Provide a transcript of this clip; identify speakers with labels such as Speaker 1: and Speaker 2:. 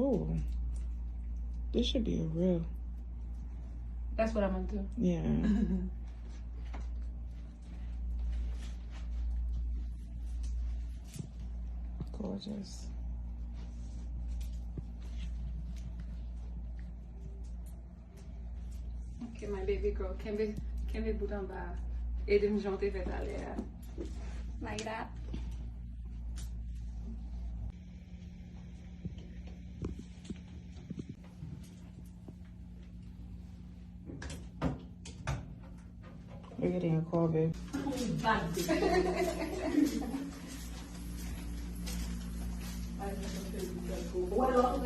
Speaker 1: Oh, this should be a real.
Speaker 2: That's what I'm gonna do.
Speaker 1: Yeah. Gorgeous.
Speaker 2: Okay, my baby girl. Can we put on the Eden Jonte Vetalia? Like that.
Speaker 1: We're getting a call, babe.
Speaker 2: Well,